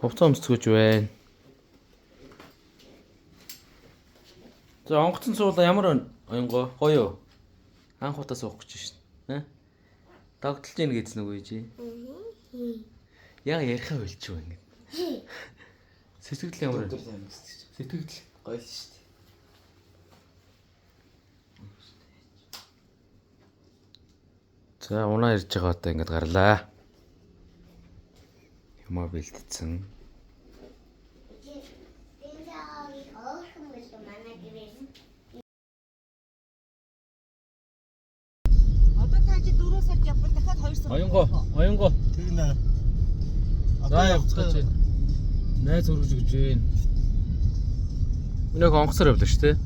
Хувцас өмсгөж байна. За онгоцон суула ямар онгоо гоё. Анх удаа суух гэж шин. Догдолж ийн гэсэн үг үгүй чи. Яа ярихаа болчих вэ ингэ. Сэтгэл ямар вэ? Сэтгэл гоё л шүү дээ. За унаа ирж байгаа одоо ингэ гарлаа. Юмаа бэлдсэн. Оёнго. Тэгнэ. За явцгааж байна. Найз өргөж өгч байна. Өнөөх онгоцоор явлаа шүү дээ.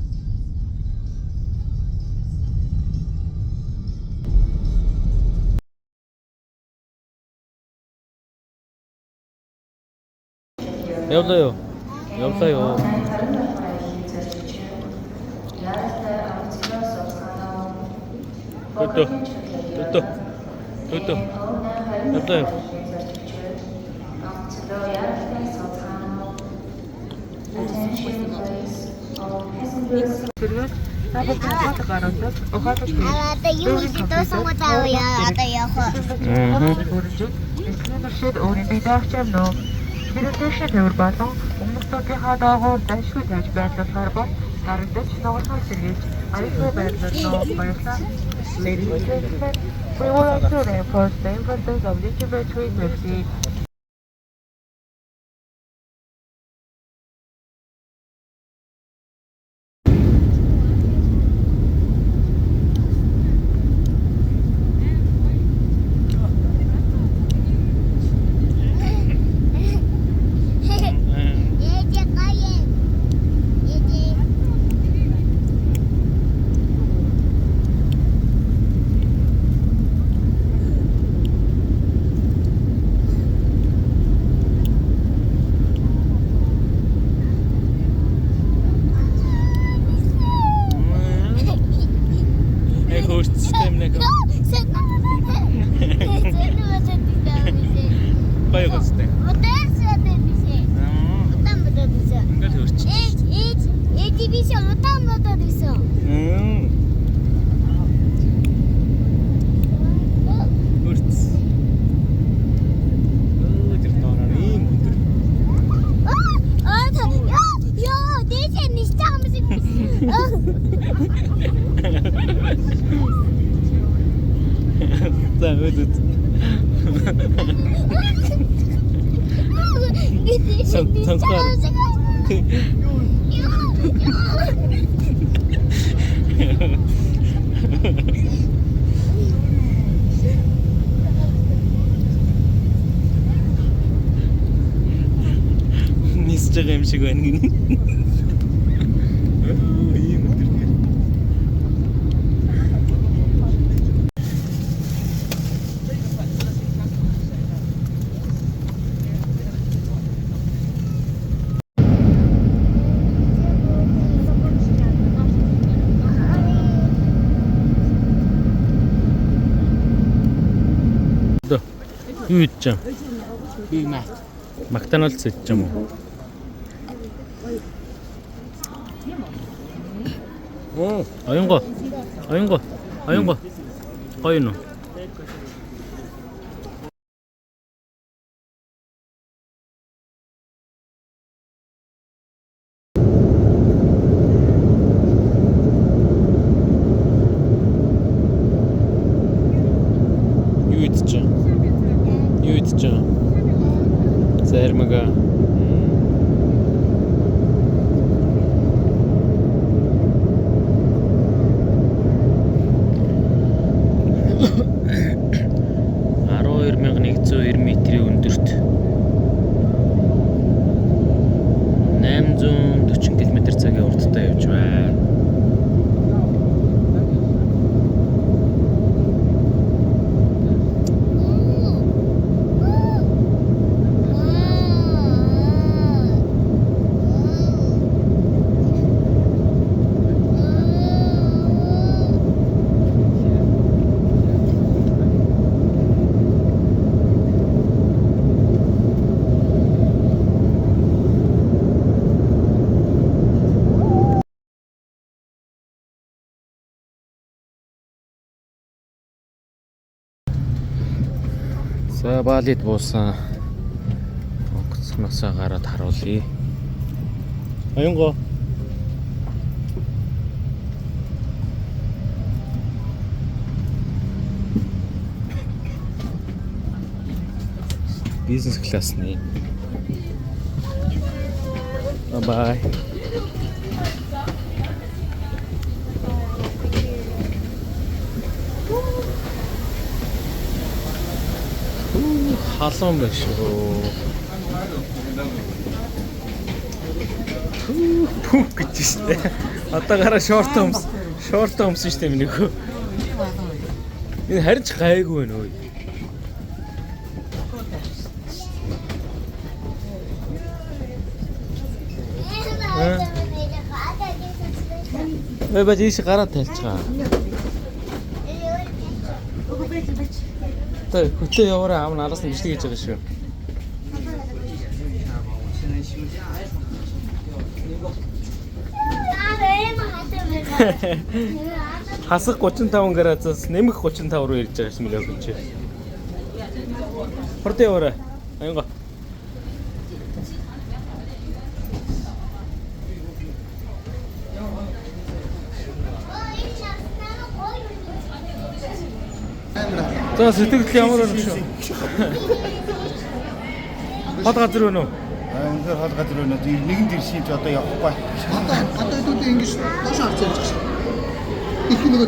Явлаа юу? Төдөө. Явлаа юу? Одоо юу хийж дуусан гоо одоо явах. Хэрэглээшээ төвөр болон өмнөдийнхөө доогуур дайшгүй байж байдлаар бол харагдаж ногоон сэргийлж аюулгүй байдлаар баярлалаа. Ladies and gentlemen, we would like to reinforce the importance of legitimate frequency. Нисэж байгаа юм шиг байна гин. Ийм өдөртэй. Юу идэж юм? Би маа. Макдоналдс идэж юм уу? Оёнго. Гоё нөө. Юу идэж байгаа? Зармага. метрийн өндөрт 840 км/цагийн урттай явж байна. За Балид буусан онгоцноосоо гараад харуулъя. Аюнго. Бизнес классны. Bye. Халуун байх шүү. Пүк гэж штэ. Одоо гараа шорт өмсөн штэ минийх. Энэ харин ч гайгүй байна өө. Баба ийш гараад тайлцгаа. Тэ хөтөө яваараа аав нараас нь бичлэг хийж байгаа шүү. Хасах 35 градусаас нэмэх 35 руу ирж байгаа юм л өгч. Хурд яваараа. Аюнга. За сэтгэл ямар байна шүү. Хол газар байна уу? Өндөр хол газар байна. Нэгэн дэр шийдж одоо явахгүй. Одоо үүдээ ингэж доош харж явж байгаа. Их нөгөө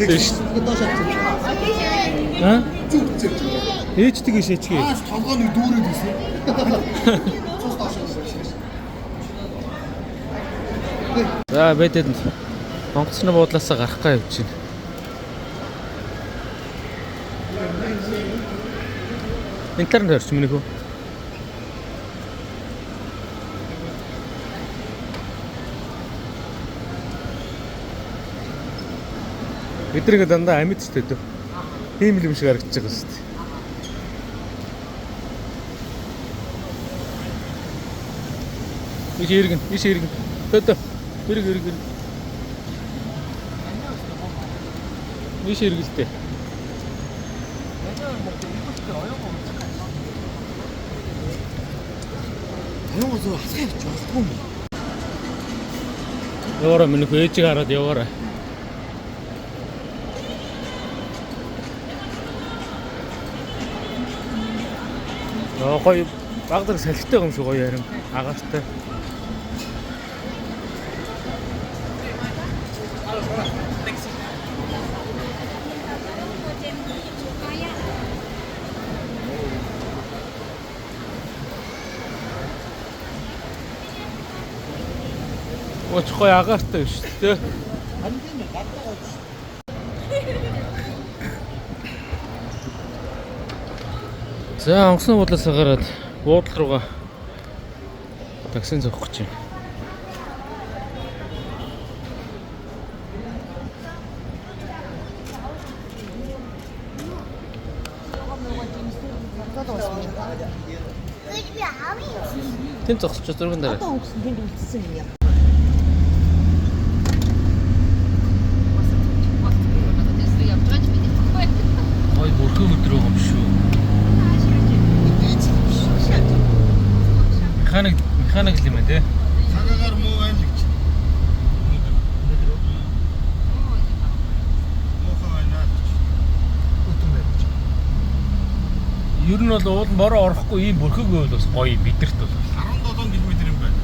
Тийш. доош харж байгаа. Аа? Зүг зүг. Ээждэг шээчгээ. Толгойн дүүрээд байсан. Цус доош харж байгаа. За бэдэд онгоцны буудлаасаа гарахгүй явж байна. Интернет орч минийхүү. Эдрийг дандаа амьд ч төдөө. Тийм л юм шиг харагдаж байгаа шүү дээ. Иш иргэн. Төдөө. Ирэг. Иш иргэлтэй. Аюу зөө асгаж болохгүй юм. Яваараа минийхүү ээжийг хараад яваараа. Гоё багдар салхитай юм шиг гоё харин агаартай. Оч гоё агаартай шүү дээ. За онгоцны буудлаасаа гараад буудлал руугаа таксин зовох гэж байна. Тэн зогсож зурган дараа. Одоо өнгөсөн тэнд үлдсэн юм яа. Гой бүрхүү өдрөө юм шүү. Механик л юм ээ те. Цагаагаар муу байна л гэж. Муухай байна л гэж. Өтөн байна гэж. Ер нь бол уул нь бороо орохгүй ийм бүрхэг байвал бас гоё бидэрт бол. 17 км юм байна.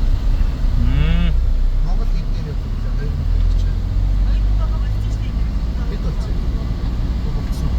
Монгол хэдээр явдаг вэ? 2 км гэж байна. 2 км болчихсон шүү дээ. Хэд болчихсон? Болчихсон.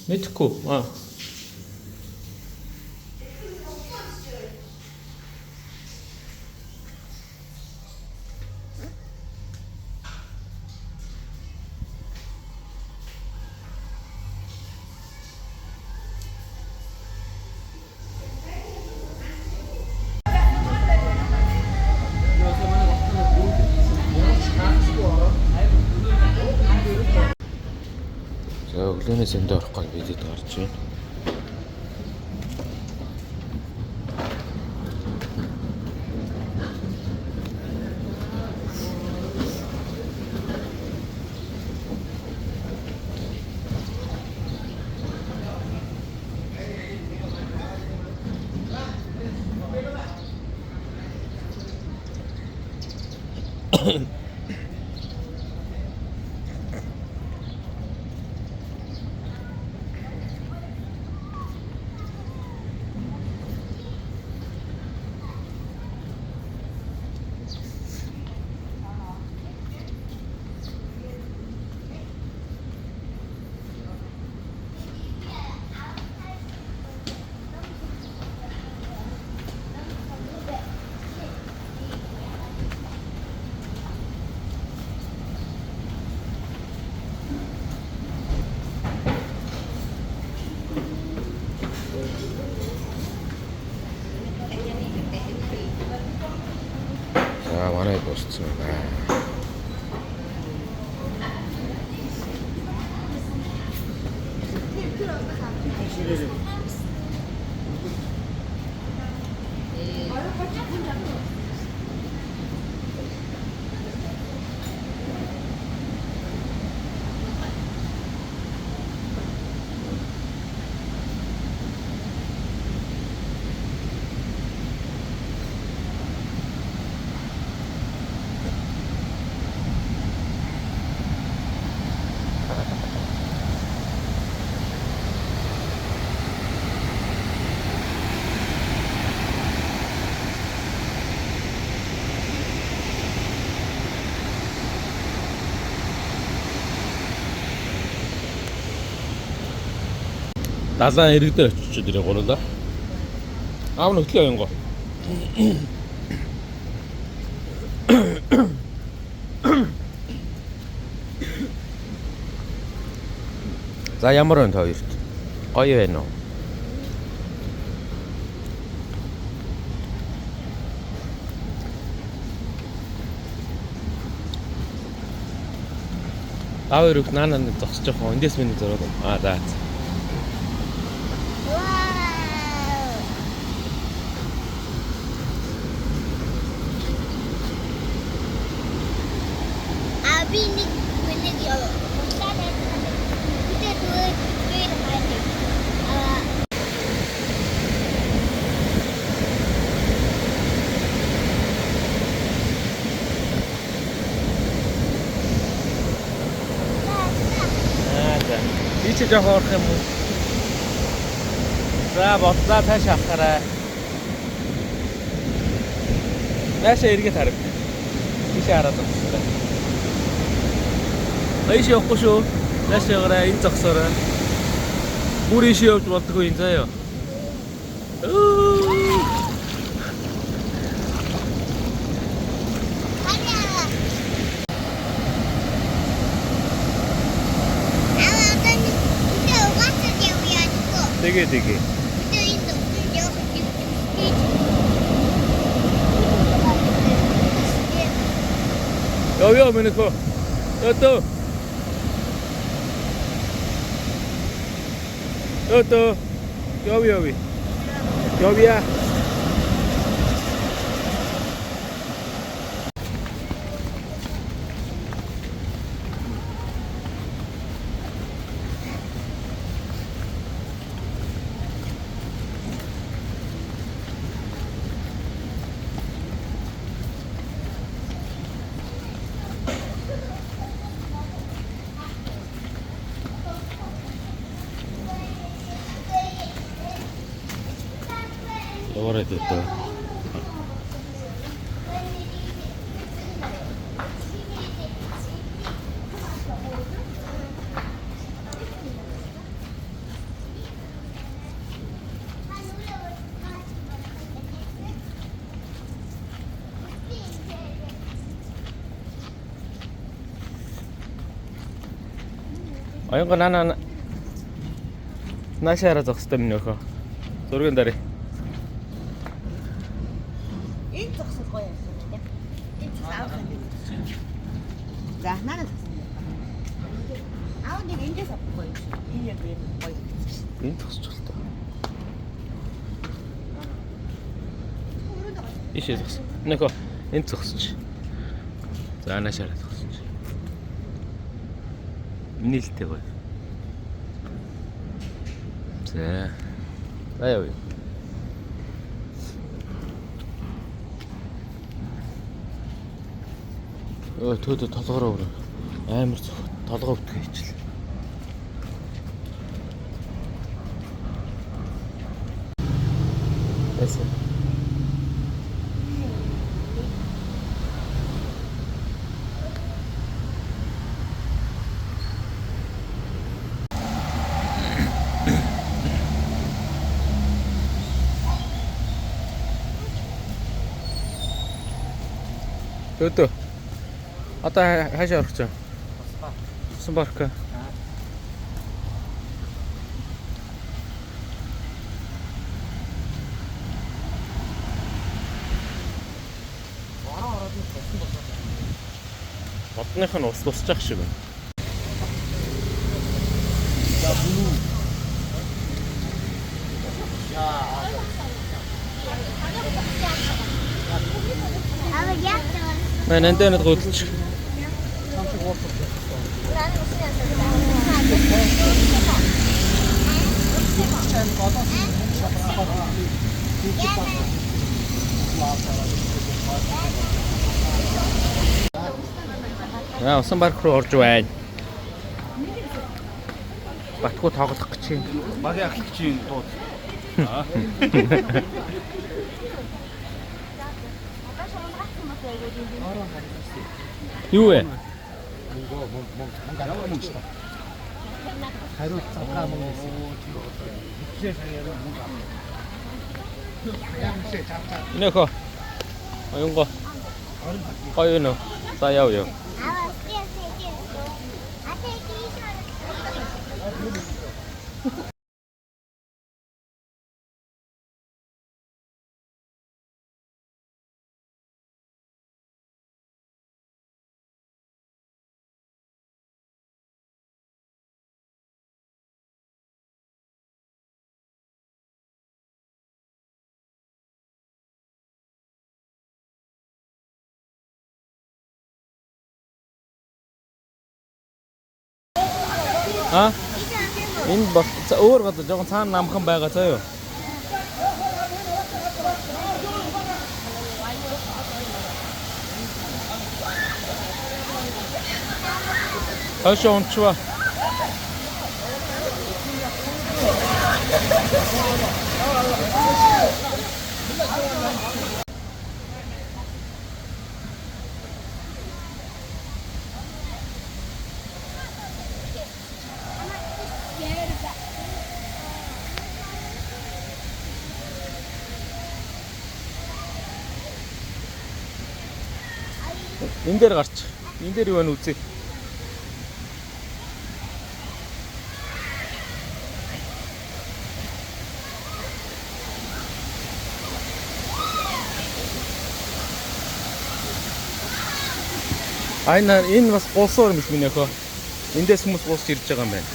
Мэдхгүй. Өглөөнөөс эндээ орохгүй видеод гарч байна. За манай дууссан байна. Далайн иргэдээр очиж ирээ гурлаа. Аав нүтлээ оёнго. За ямар байна та хоёрт? Гоё байна уу? Аав өрөг наанаа зогсож байгаа. Эндээс минь зураад. За. Чи жоох орох юм уу? За бодлоо тааш авахаарай. Наашаа эргээд харав. Тийшээ хараад байна. Айш явахгүй шүү. Наашаа гараа энэ зогсоорой. Бүр ийшээ явж болдоггүй энэ заяа. 되게. 여기요, 메뉴코. 또. 여기야. Говорить это. Ayun ko na nasa harap sa minyo ko. Surgan dari. Энэ зогсох гоё юм байна. Энэ цаавах юм. За, надад зогсох. Аав нэг эндээс авахгүй юм. Энэ яг юм гоё гэсэн. Энэ төгсч л тоо. Ишээ төгс. Нэхо энэ төгсч. За наашаараа төгсч. Нээлттэй гоё. За. Аяа. Төөдө толгороо өрөө. Амар зөв толгоо өвдөх хийчихлээ. Эсэ. Төөдө. Одоо хаашаа орох гэж байна? Усан парк. Бодных нь ус тусч ах шиг байна. Aber ja, Манай энэ гудалж. Яа, усан парк руу орж байна. Батгүй тоглох гэж юм. Багийн ахлагчийн дууд. Юу вэ? Хариу цагаа мөн. Нэхо. Оюнго. Оюно. За яв яв. aber sehr, sehr gut. Ate, А? Энэ бол өөр бол жоохон цаана намхан байгаа заа юу? Хашаа унчва. Энэ дээр гарч. Энэ дээр юу вэ үзье. Айна энэ бас гулсуур юм биш минь өхөө. Эндээс хүмүүс гулсч ирж байгаа юм байна.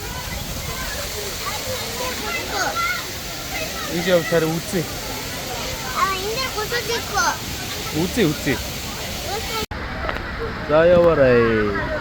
Ийм юм тарай үзье. 근데 고소질 거. Үзье үзье. За яваарай.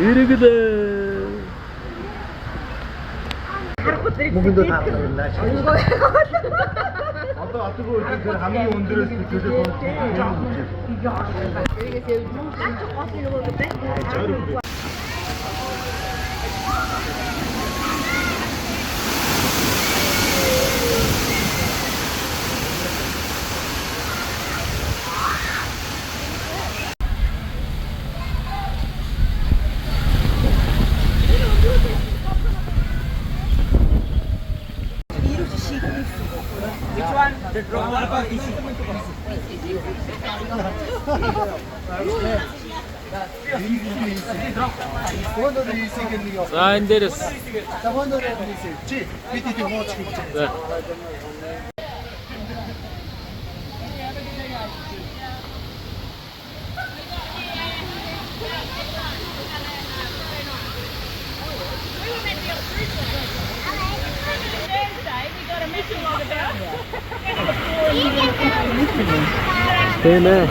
Иргэдэ. Мөнгөндөө таалагдана. Одоо атгүй үгүй тэр хамгийн өндөрөөс төлөө тооцсон. За энэ дээрээс. Чи бид идэх хооч гэж. За. Тэмээ.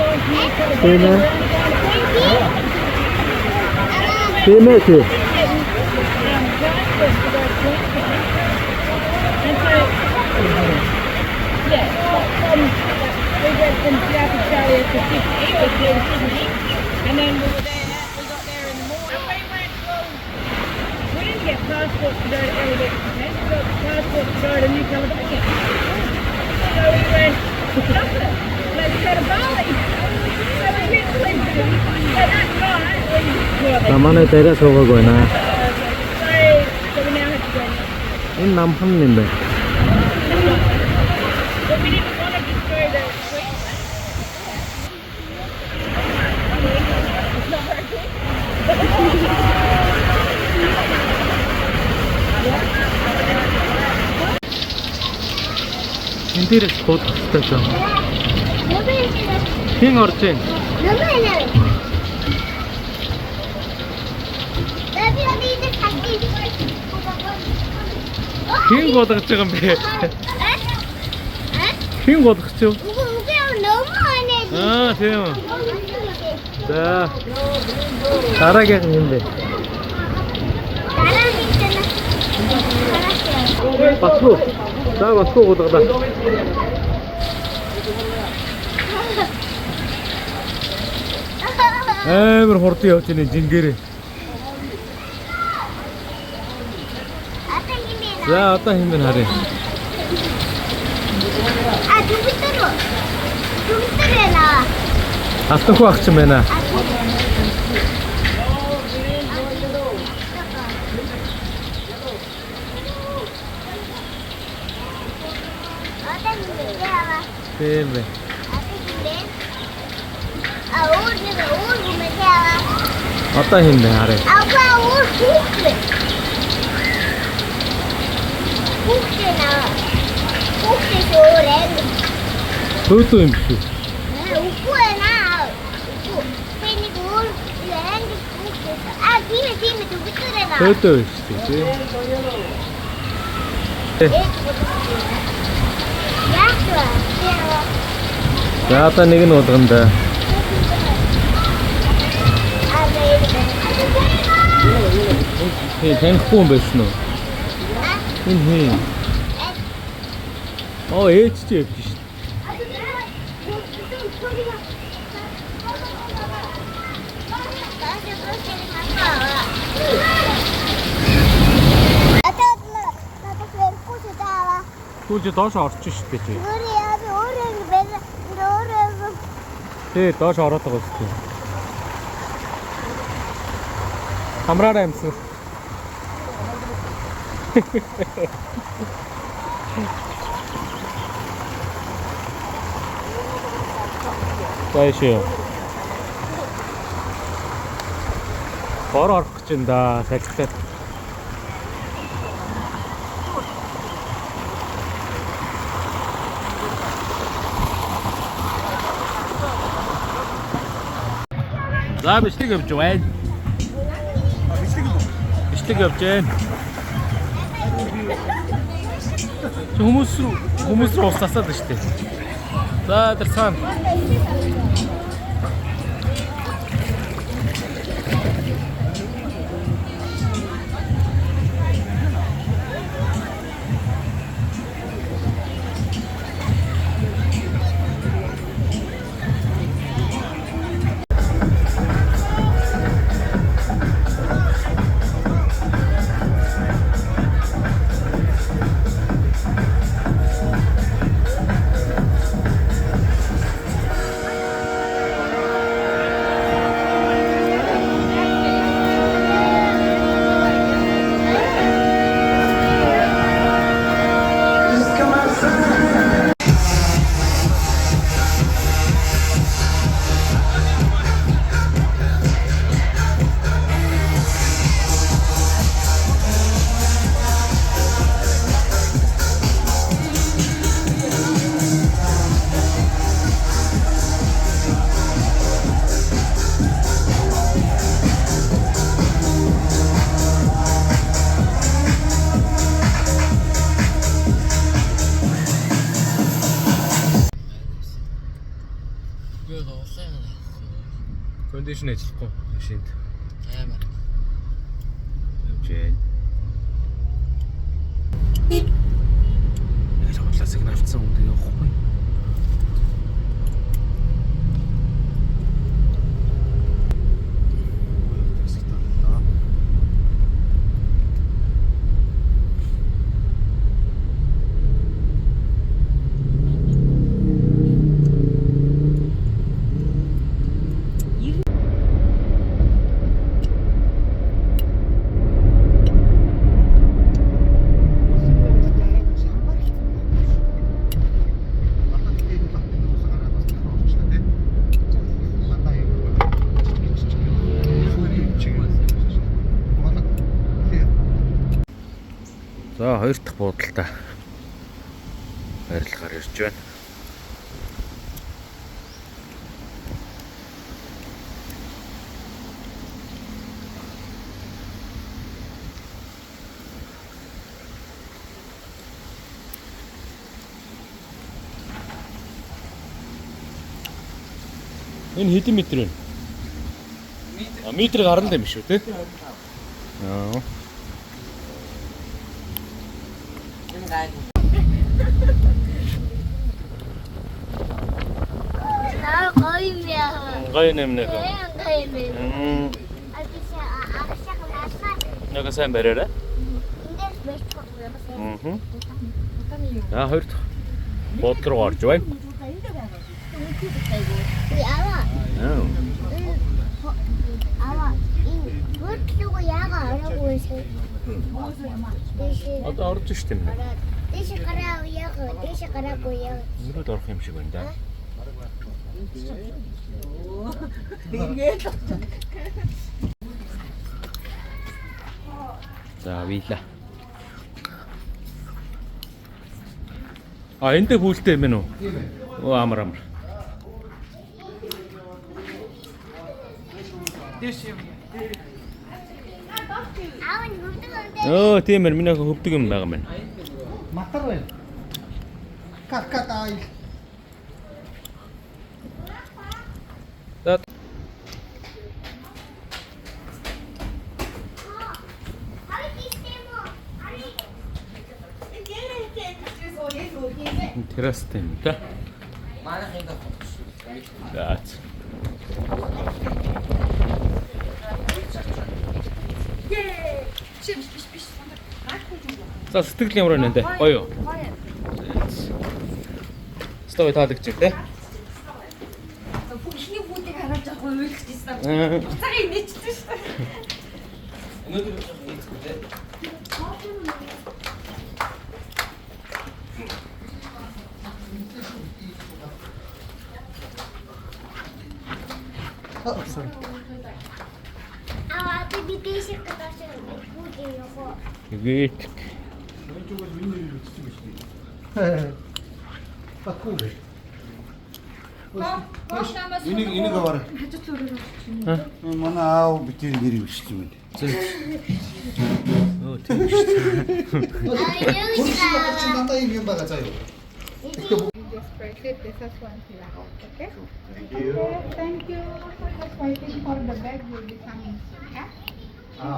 And then we were there, we got there in the morning. We went through, we didn't get passports to go to Elliot, we got passports to go to New Caledonia. So we went, let's go to Bali. So we went to Lisbon, so that night we Намайг дээрээ суугаад байна. so we now have to go now. Энэ намхан юм байна. But we didn't want to just go to Queensland. It's not very good. Энэ дээрээс бодох хэрэгтэй юм. Хин орж ийн. Хин болгож байгаа юм бэ? Хин болгож юу? Аа тийм үү. За. Дараагийн юм бэ? Басуу. За басуу болгоо. Амар хурдан явж байна жингэрээ. За одоо хэм бэ харъя. Алтанхуу ах чинь байна. Тийм бэ. Одоо хэм бэ харъя. Хөөдөө юм шүү. Хөөдөө шүү тий. За одоо нэг нь болгоно. Танихгүй юм байсан уу? Энэ хин. Оо ээж ч явж шин. Түүж доош орчих шүү дээ чи. Тий доош ороод байгаа шүү дээ. Хамраараа юмсан. Тайшээ. Бор орох гэж энэ да салхитаад. За бичлэг явж байна. Бичлэг явж байна. Хүмүүс рүү устсаад байна шүү дээ. За тэр цаана. нь ажиллахгүй машинд. Амар. Жээ. Яг худлаа сигналцсан үндэ явахгүй. За хоёр дахь буудалтай барилгаар ирж байна. Энэ хэдэн метр вэ? Метр гарна юм шүү тий. Аа. 나 거의면. Гоё нэмнэг. 거의면. 아저씨 아저씨가 나서 Нэг сайн бариараа. 근데 왜 쳐고요? За хоёр дахь буудал руу орж байна. 우리 아와. Аа. 아와. 물 키우고 야가 안 하고 있어. 대신 Одоо орж штэ юм. 대신 가라고 야가 대신 가라고 야. Нүрээд орох юм шиг байна да. За вийла. А энэ бүлтэй юм уу? Оо амар амар. 아원 물들었는데. Оо тиймэр миний хөвдөг юм байгаа юм байна. Матар байна. Какатай. За террастай юм да. За. За сэтгэл ямар байна энэ? Гоё юу? Стой таалагдж байна те. Бүхний бүдийг хараад байгаа юм их гэсэн. Аа. Цагийг нээчихсэн шүү дээ. 아와 비비 대신 가서 물들고. Тэгээд Баггүй. Энийг аваарай. Манай аав битэр нэр өвчтэй юм. оо тийм шүү дээ. Чи надад юм байгаа заа юу? Just press it. This is one flag. Okay? Okay, thank you. Just waiting for the bag will be coming soon. Yeah?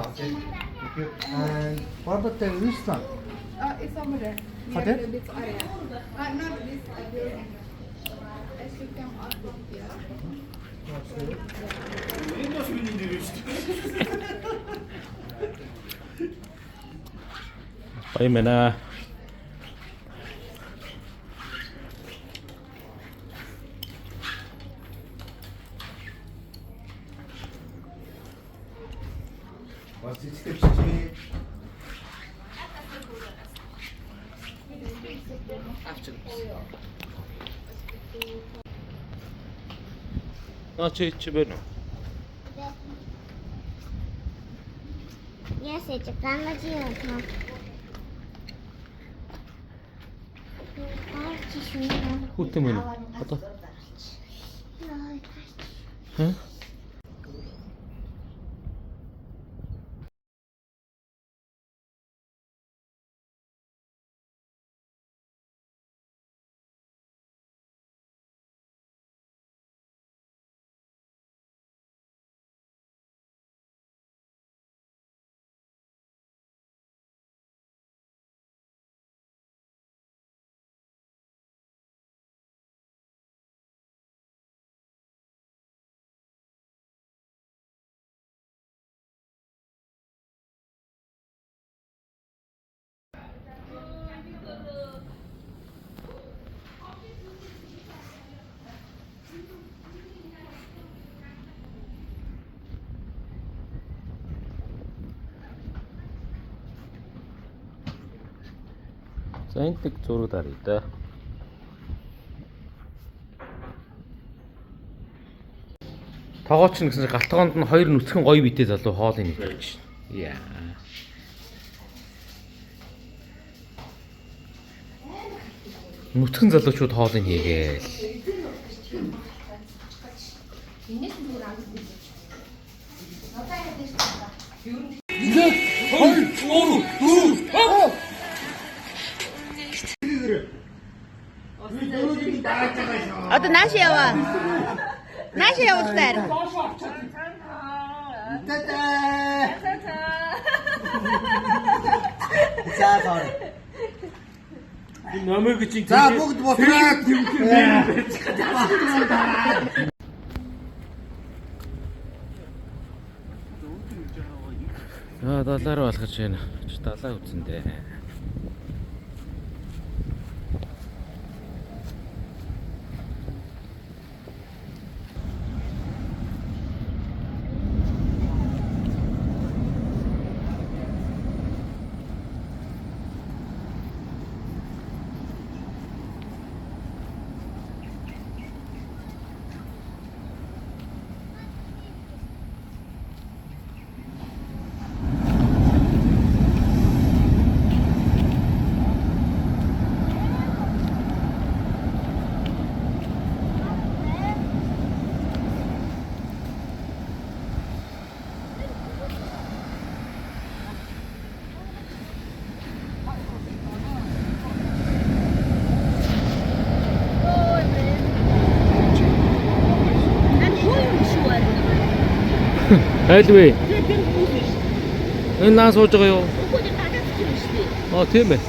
Okay. Thank you. And what about the restaurant? It's over there. Hotel? Near the beach area. Not this building. As you come out from here. Гоё юм байна. Бас ихтэй чи. Чи байна уу? Я сейчас камазио там. Хүүтэй мөн үү? Одоо. Хэ? За энд нэг зураг даръя да. Тогооч нь гэсэн галтгоонд нь хоёр нүцгэн гоё битээ залуу хоолыг нэгтгэж шин. Яа. Нүцгэн залуучууд хоолыг хийгээл. Одоо нааш яваа. Нааш явуултаар. Номер гэж За бүгд ботраад доллар болгож байна. Далаа үтсэндээ. Айлвэ. Энэ наа сууж байгаа юу? Тийм ээ.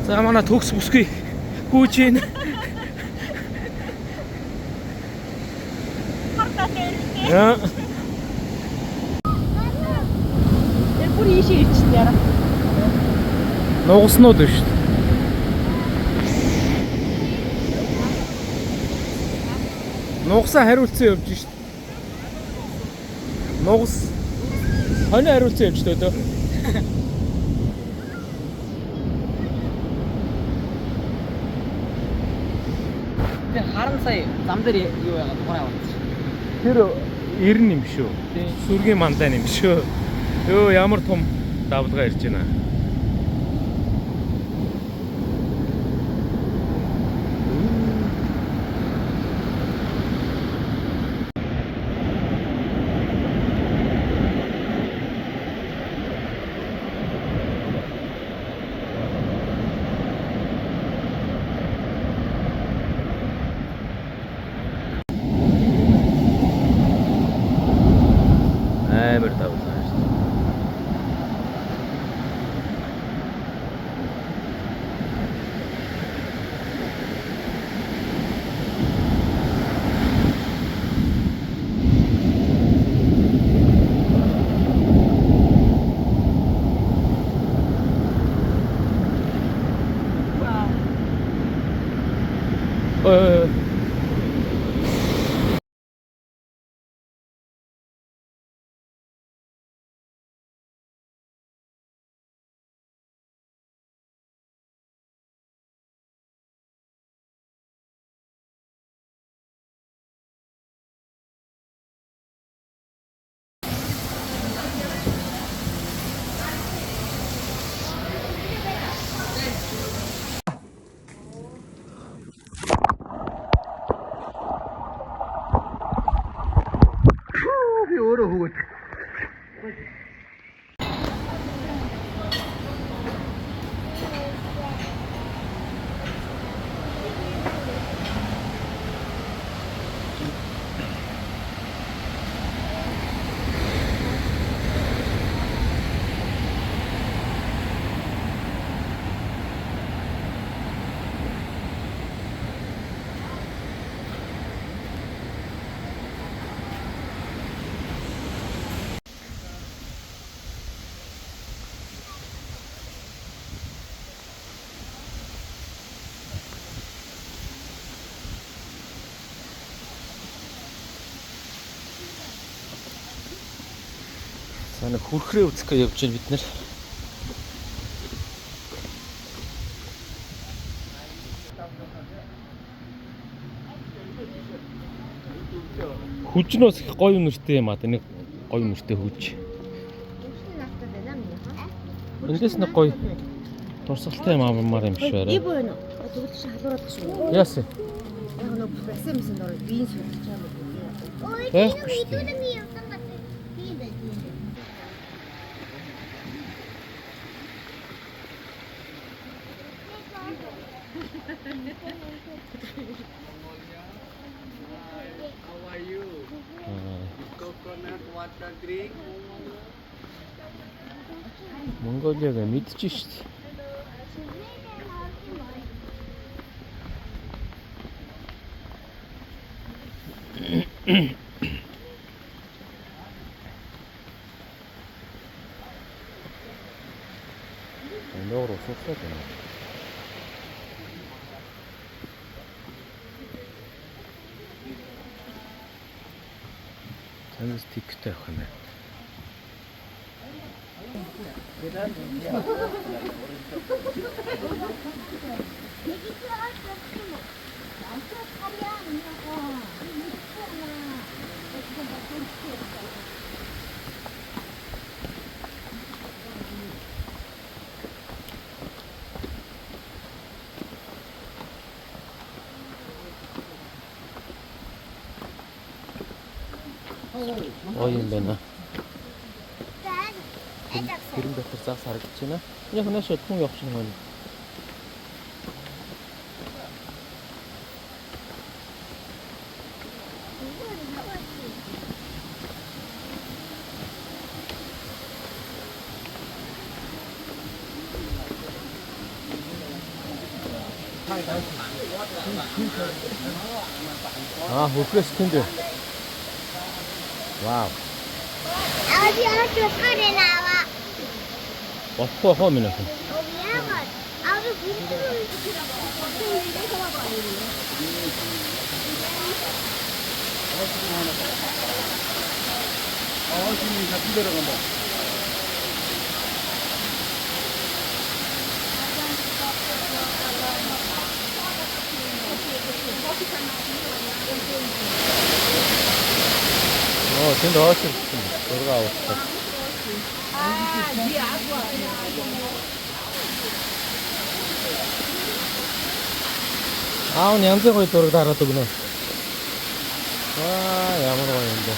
За манай төгс бүсгүй гүйж байна. Яа. Бүр ийшээ ирчихсэн яра. Нугаснууд биш шүү дээ. Нугасаа хариулцсан явж шít. Нугас хонь хариулцсан явж дөө. Тэр харан сая зам дээр юу яагаад тухайн явуулсан. Тэр 90 юм шүү. Сүргийн мандаа юм шүү. Йоо ямар том давлгаа ирж байна. Амар давлгаа шүү. За нэг хүрхрээ үзэх гэж явж байна бид нэр. Хүж нь бас их гоё үнэртэй юм аа. Нэг гоё үнэртэй хүж. Эндээс нэг гоё дурсгалтай юм аамаар юм биш байна. Ибо зүгээр чи халуураад гэж үү? Яасан? Яг нэг SMS-д ороод биеийн сүлж байгаа юм. Байхгүй шүү дээ. Монголиаг мэдчихэж шүү дээ. Ноор усуулсан байна. Танаас тиктэй авах юм байна. Ой юм байна. Гэрэн дотор заас харагдаж байна. Яг нааш хүн явах шиг байна. Хүрхрээс тэнд. Вау. Аби арчсгаарэ наваа. Болохгүй хоо минь ах. Яагаад? Аби бүгд тэнд очсон. Зураг авах. Аав янз бүр зураг дараад өгнө. Ямар гоё юм бэ.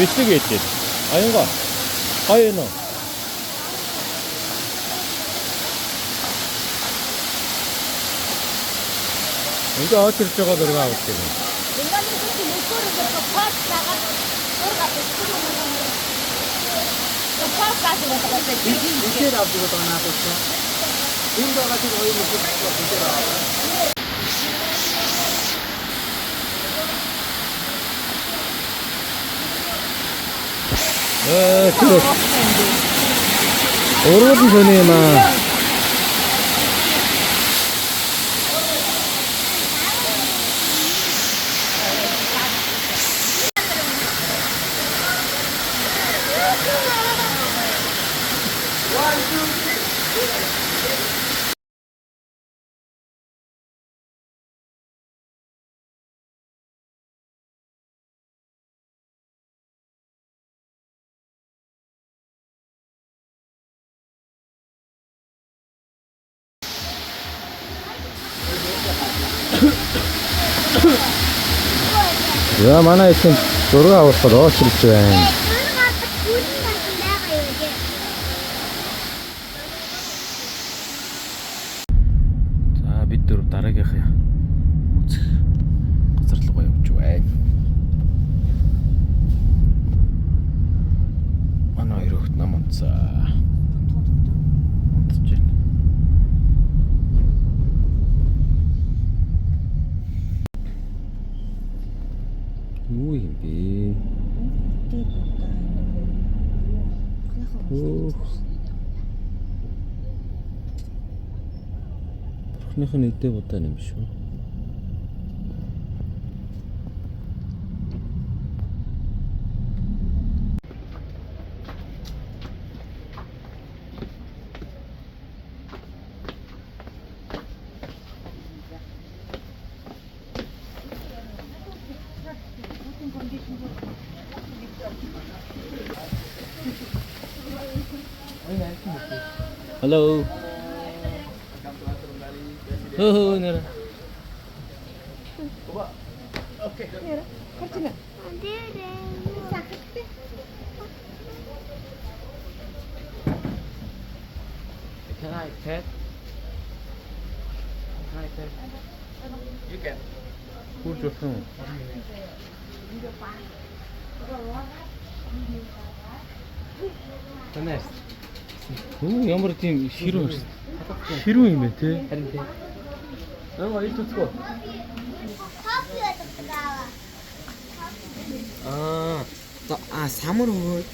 Бичиг ээдээ. Аянга. Гоё нөө. Ингээ очирч байгаа дөрөв авах гэх юм. Урууд нь юм аа. Яа манай эцэг зураг авах очирч байна. За бид дөрөв дараагийнхаа Юу юм бэ? Бурхных нь эдээ будаа юм шүү. Hello. Oh, nera. Can I pet? Can I pet? You can. Who's your phone? Танаас. Ямар тийм ширүү юм бэ те? Харин те. Аа ил туцгоо. Самар өгөөд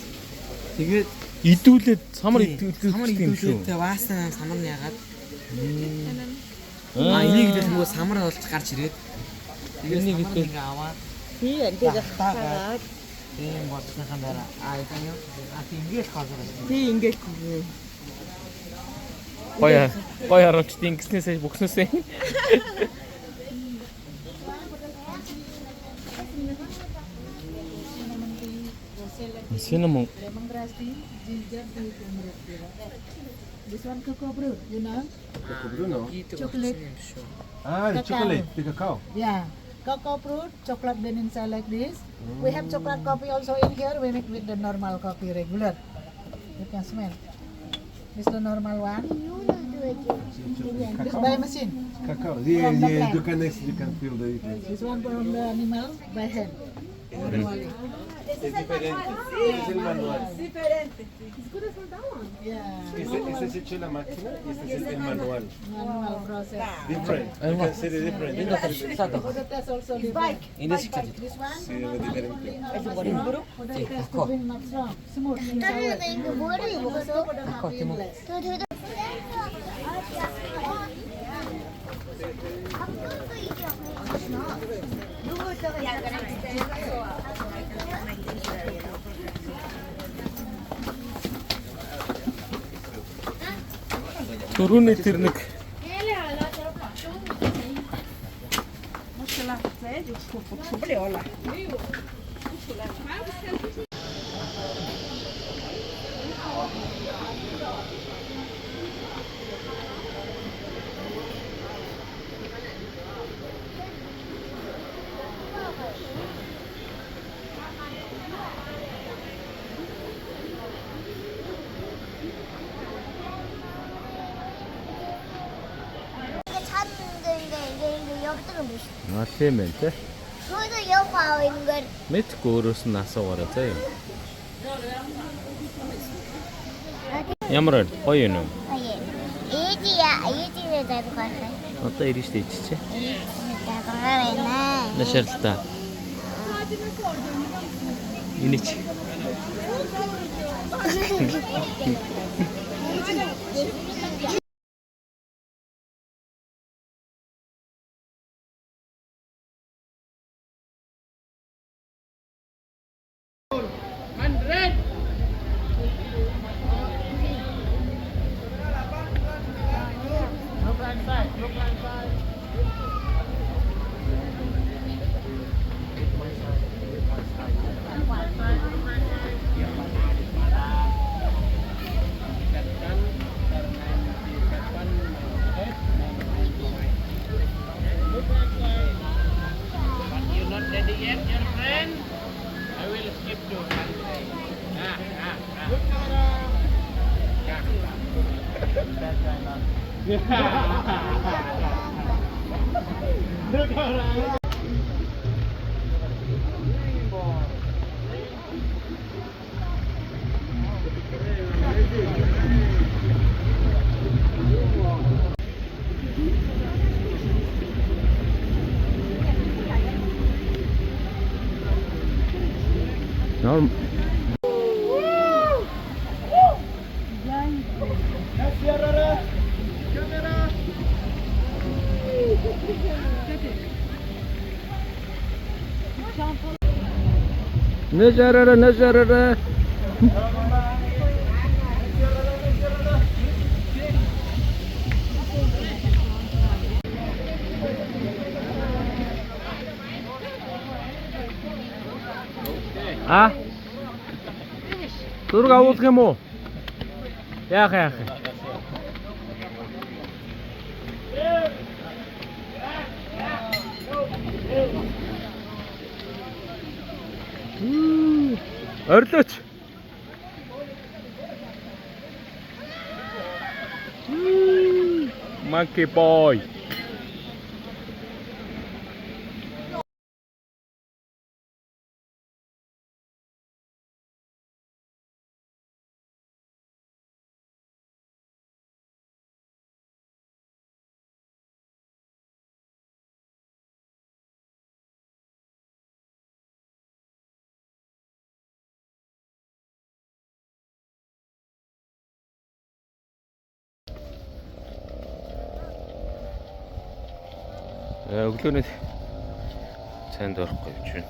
тэгээд Идүүлээд самар идүүлдэг юм шүү. тэгээд ваасна самар нь ягаад энийг идэх нөгөө самар болж гарч ирээд тэгээд энийг идэх ингээ аваад тий ингээд хаагаад тийм болсныхан дараа тийм ингээд хаалгаа. тий ингээд Гоё харуулчихдээ ингэснээсээ бүкснээсээ. Cinnamon. Lemongrass tea, ginger tea, turmeric tea. This one cocoa brew, you know? Chocolate. Ah, the chocolate, the cacao. Yeah. Cocoa fruit, chocolate then inside like this. We have chocolate coffee also in here. We make with the normal coffee regular. You can smell. This is the normal one. This by machine. Cacao. From the Yeah, plant. you can feel the difference. This one from the animal by hand. Manually. Yeah. Ese es hecho en la máquina y este es el manual. Manual process. Different. You can see the difference. For the test also different. Эндээс ч чадчих. This one. Sí, es diferente. For the test to bring not strong. Smooth. 떨리는데 이거 뭐를 먹었어? For the not being less. Дөрөвний тэр нэг 이게 찾는데 이게 옆쪽은 몇 тийм ээ те. 저도 옆 하고 있는 걸 Мэдгүй өөрөөс нь асуугаарай заа юу. Ямар гоё юм уу? 아예 이지에 대고 갈까요? Одоо ирэн штэ иччихэ. 나가라나 Нашаарлаа. Инеч. Нажарара. А? Зураг авуулах юм уу? Яах. Орлооч. Monkey boy. Өглөөний цайнд орохгүй явж байна.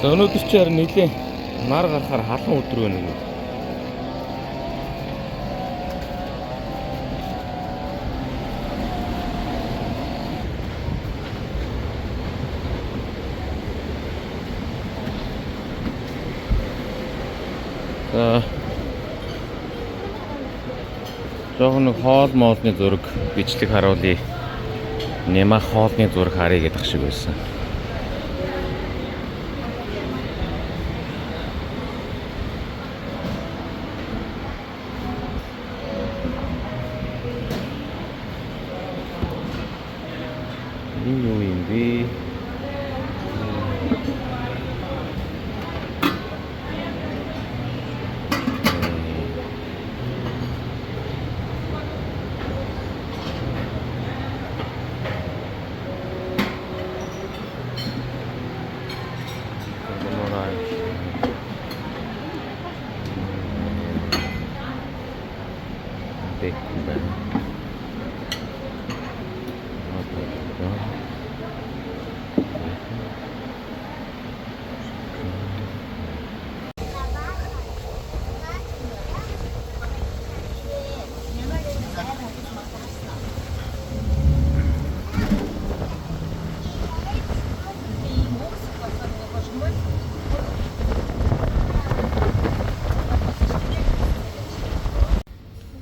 Өнөөдөр чи харин нэлээ нар гарахаар халуун өдөр байна гэдэг. Жохон хоол моолны зураг бичлэг харуулъя. Нямаа хоолны зураг харъя гэдэг шиг байсан. Энэ юу юм бэ?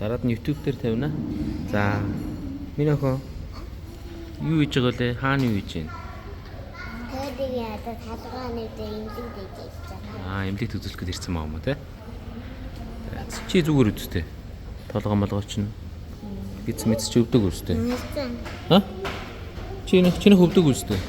Дараад нь YouTube дээр тавина. За. Миний охин юу хийж байгаа лээ? Хаана юу хийж байна? Тэгээд яагаад хаалгааны дээр имлэг дэж байгаа. Имлэг төзөлөх гэж ирсэн маа юм уу те? Чи зүгээр үсттэй. Толгой молгой чинь. Биц мэц чи өвдөг үсттэй. Ха? Чиний өвдөг үсттэй.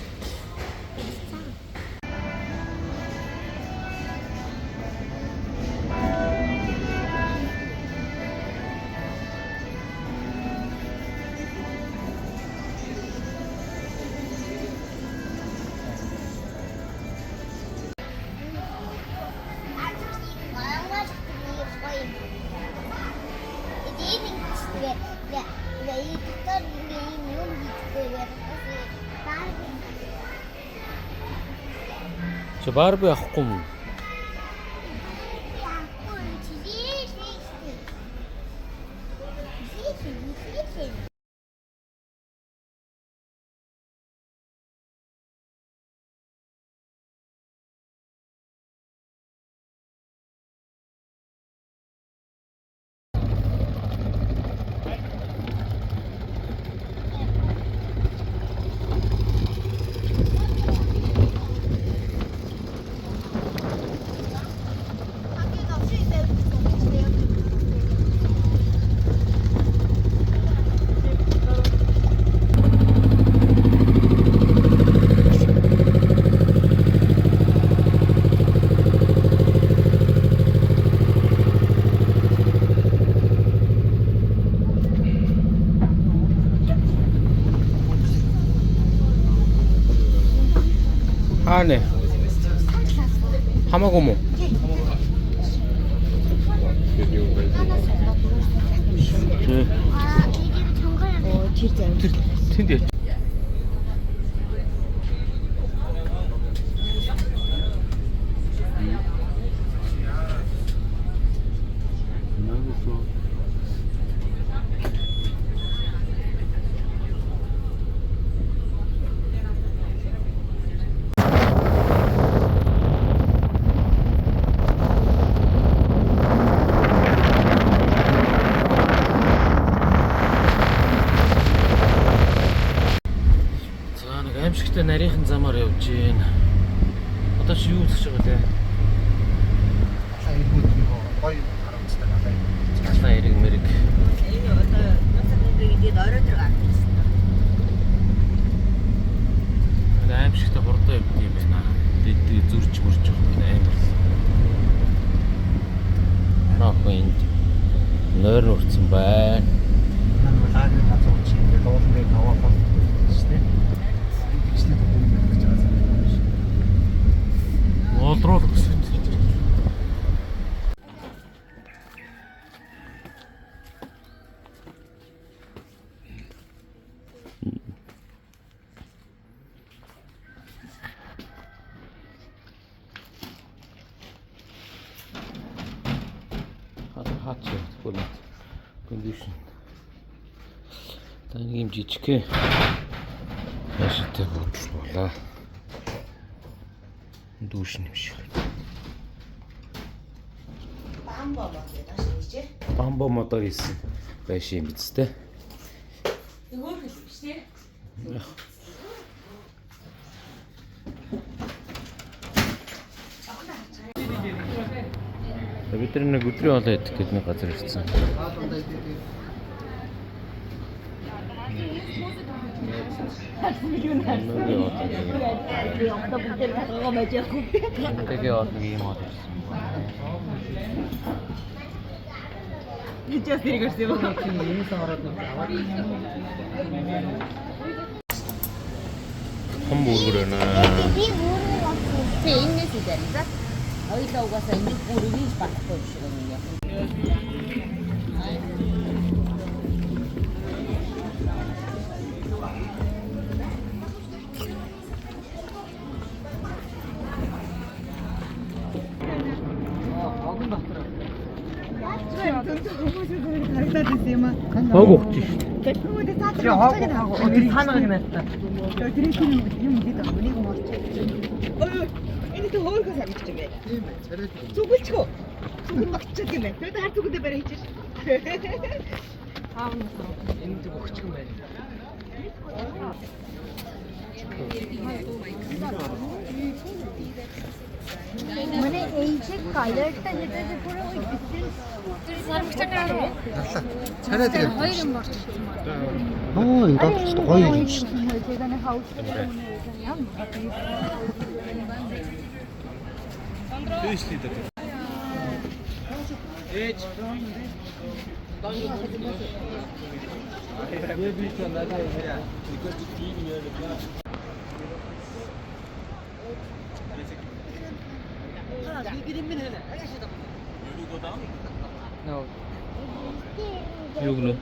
Чи Барби авахгүй юм уу? нэ. Хамаагүй мó. Тэнд яа. Аимшигтай нарийнхан замаар явж гин. Одоо чи юу үзэж байгаа вэ? Айгууд нөгөө гоё харамцтай надад. Галаа эрэг мэрэг. Энэ одоо нацаагийн оройд гарсан. Аимшигтай хурдан явд юм байна. Дэд зүрж мөрж байгаа юм амар. Нохинд нойр нурцсан байна. Манай лагерь газар чи ингээд уулын аваа бол шүү дээ. Тэгснэ гэдэг юм гэж байгаа. Олдрол гэсэн. Хаач хөлөт. Кондишн. Таны юм жижигхэн яшигтэй бодлоо. Дүүшин юм шиг. Бамбо мотор хийсэн байш юм биз дээ. Өөр хэлбэж тий. Бид нэг өдрийн хоолой идэх гэдэг нэг газар ирсэн. Тэгээ олон юм аа. Сейчас перегорси его. Хом бүргэр байна. Би бүрээ болсон. Тэ энэс үдэрэн за. Хоёлаа угаасаа энэ бүрийг хийж багтахгүй биш юм яа. Хог өгч шүү. 어디 산을 했다. Энэ то хөөргө санагдаж байна. Тийм ээ, царай тийм. Зүгэлчгөө. Зүгэл багчаад юм байна. Тэгээд хар зүгэдээ барай хийж. 엔드 먹지금 말. মানে এই যে কালারটা যেটা যে পুরো ওই ডিফারেন্স Царай тийм. хоёр юм болж Энэ доотлох гоё юм шүү. эখানে হাউস Юу гэнэ?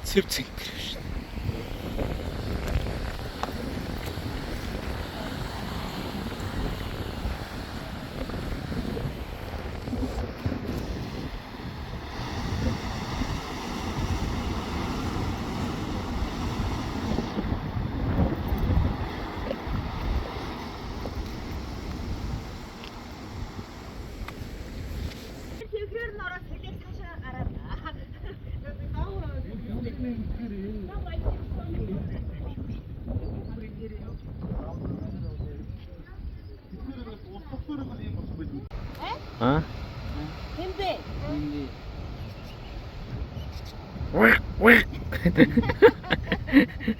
Цэвцэн гэрш. Аа? Хэмбэ? Hindi.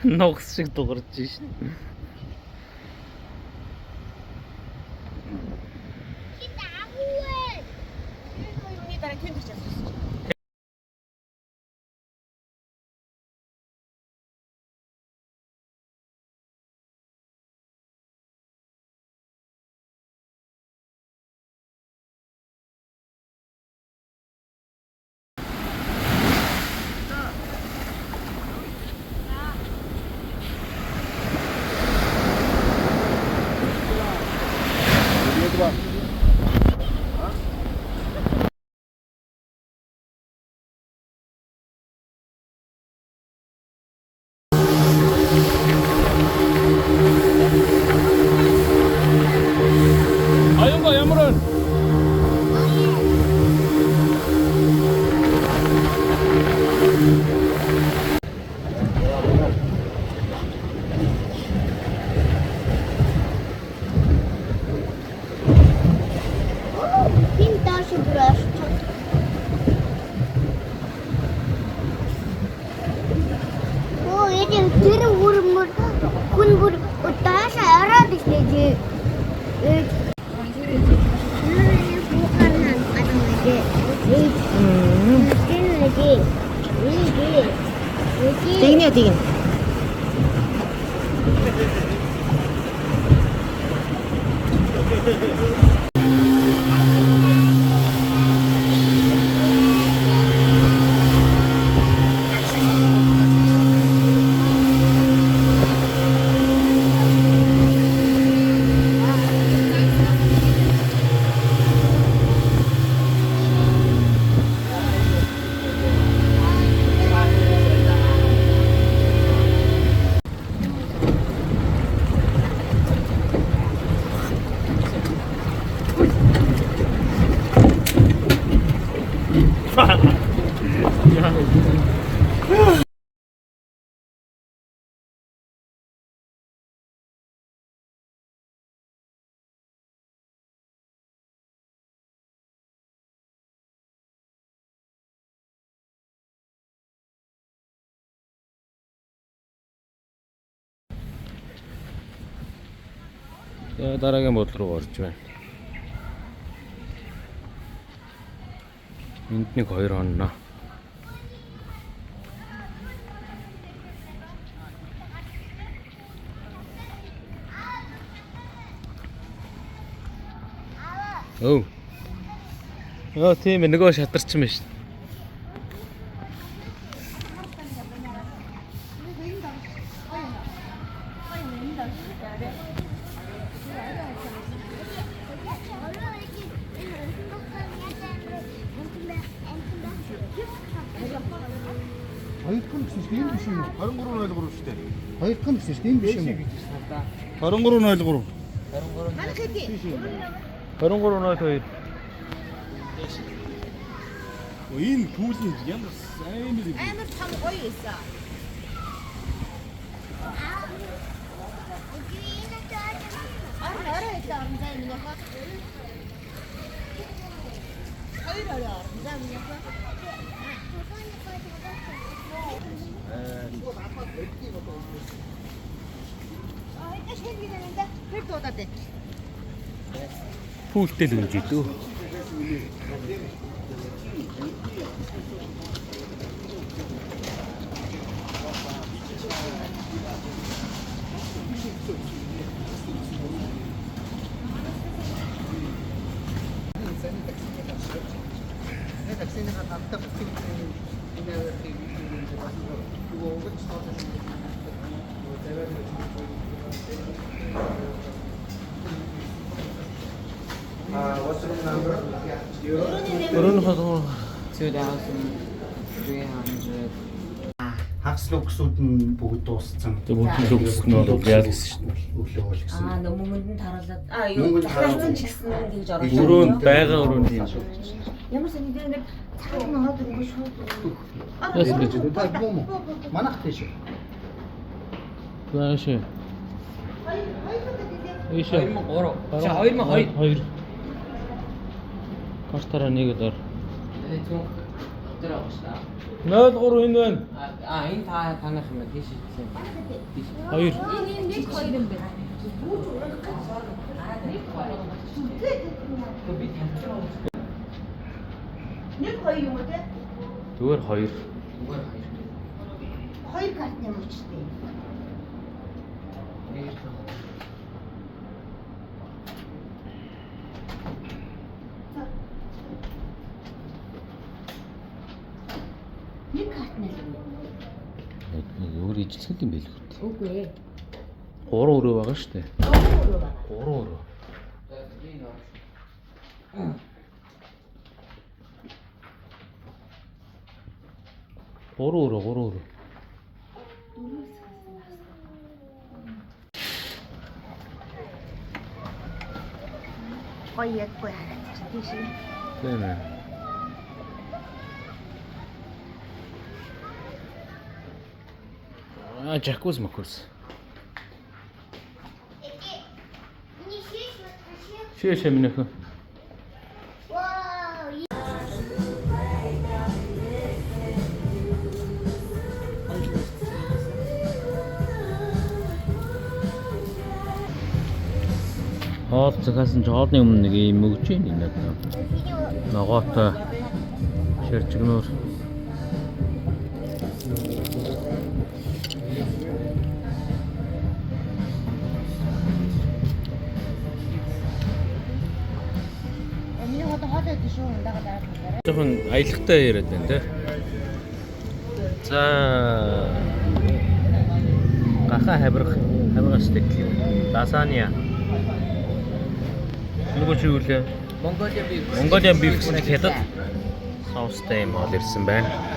Ногс шиг дугарч шин. Юуны дараа тэнд ирж байгаа. Аюнга ямаран. Хин доош бүрөөш. Оо энэ тэр бүр хүн бүр удаас ороод ирлээ. Тэгнэ тэгнэ. Дараагийн бодол руу орж байна. Энд нэг 2 хоноо. Өө. Яа тийм ээ нөгөө шатарч юм шүү. Хоёр дахь нь гэсэн чинь энэ биш юм уу? 23.3 шүү дээ. Хоёр дахь нь гэсэн чинь энэ биш юм уу? 23.3. 23.2. Энэ пүүлийн ямар сайн юм бэ? Амар том гоё байсан. Араа это орноо миний хаа. Хоёр ороо орноо миний хаа. Пүүлтэй л үнж идүү. Өрөөнийхөө 2,300. Хагас луксууд нь бүгд дууссан. тэг бүгд өгсөн нь бол яа гэсэн шүү дээ. Өглөө бол гэсэн. Нөө мөнгөнд нь таруулаад юу Мөнгөнд захиалсан ч гэсэн гэж оруулж Өрөөнд байгаа өрөөнд юм шүү. Ямар сайн ингэ цахал нохоод өгөх шүү. Яс гэж. Та бом. Манах тийш. Зааш. Ийш. 2003. 2002. 2. Картаараа нэгэд ор. Тэгээ зүүн дээр байгаа шүү дээ. 03 энэ байна. Энэ танах юм тийш хийсэн. Тийш. 2. Энэ нэг хоёр юм байна. Би таньцсан. Нэг хоёр юм уу те? Зүгээр 2. Хоёр карт юм уу ч тийм. Нэг карт нэ. Өөр ижлэхэд юм байл хөт. Үгүй ээ. 3 өрөө байгаа шүү дээ. 3 өрөө. Гурван өрөө. Гоё яггүй хараад тийш. Тийм ээ. Жакуз макуз. Шиш минэх. Хоол цагаасан ч хоолны өмнө нэг юм өгч ийн энэ. Ногоотой ширчгнөр. Жохон аялагтай яриад байна те. За гаха хавиргах стейк. Лазанья. Нөгөө чи юу лээ? Mongolian beef гэдэг соустай юм ол ирсэн байна.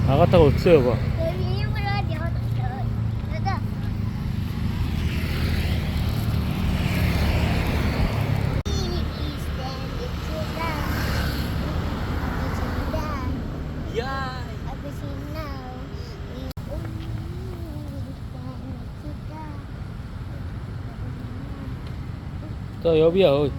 아가타가 어때요, 봐? 자, 여비야.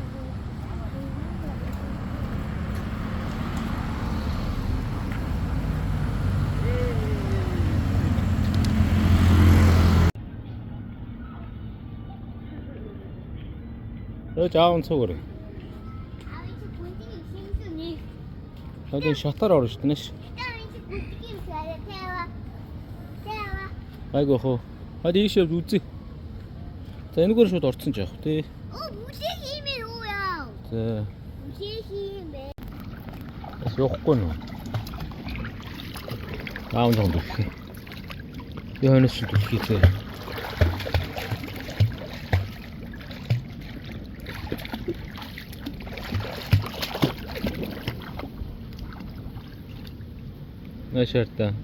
자원 속으로. 여기 셔터로 오르시네. 아이고 호. 어디 이슈 우지. 자, энэ гөр шууд орцсон ч яах вэ? Бүсээ хиймээр үү яа. За. Бүсээ хиймээр. Бас явахгүй нөө. Аав зон дүүлхий. Би хойноос ч дүүлхий зэ. Нашарта.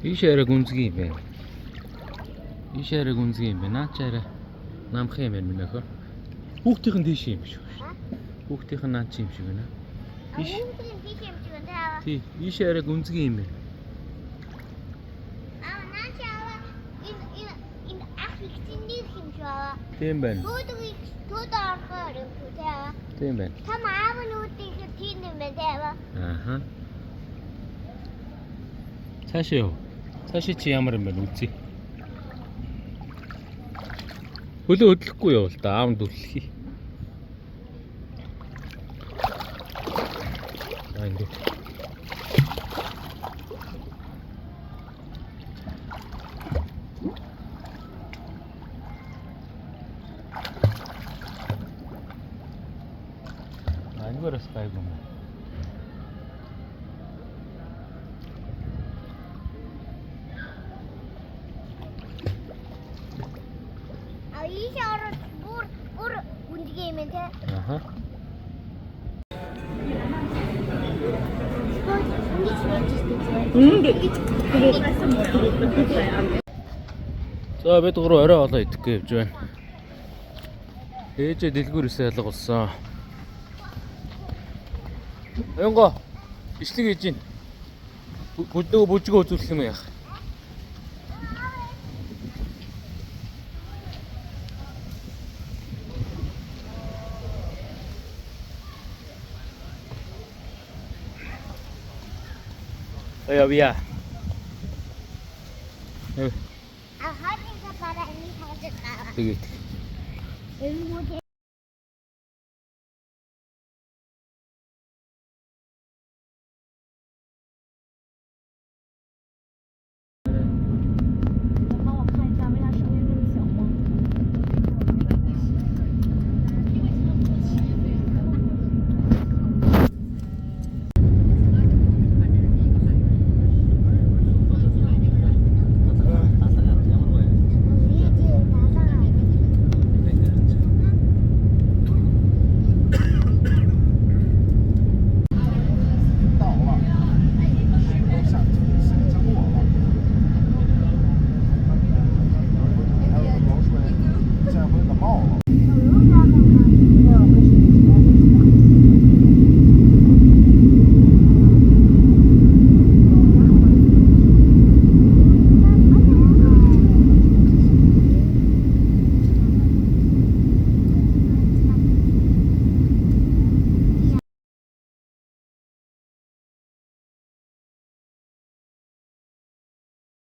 Ишээрэ гүнзгий юм байна. Ишээрэ гүнзгий юм байна. Наачаараа намх юм байна минийхөө. Хүүхдийнх нь тийш юм биш үү? Хүүхдийнх нь наач юм шиг байна. Иш. Тий, ишээрэ гүнзгий юм байна. Тийм байна. Тууд орохоор юм тий. Тийм байна. Та аав нь үүдийг тийм юм байна тий. Ааха. Цаашаа юу? Цаашаа чи ямар юм бэ үзье. Хөлөө хөдлөхгүй явал та аав нь дүрлэхий. Аа ингэ. За бид гурав орой олоо идэхгүй явж байна. Ээжээ дэлгүүрээсээ ялга болсон. Оёнго бичлэг хийж гин. Бүднөө бүжгөө үзүүлэх юм яах. Явъя. А хатинга para ini harus tahu. Тэгээд Ini mau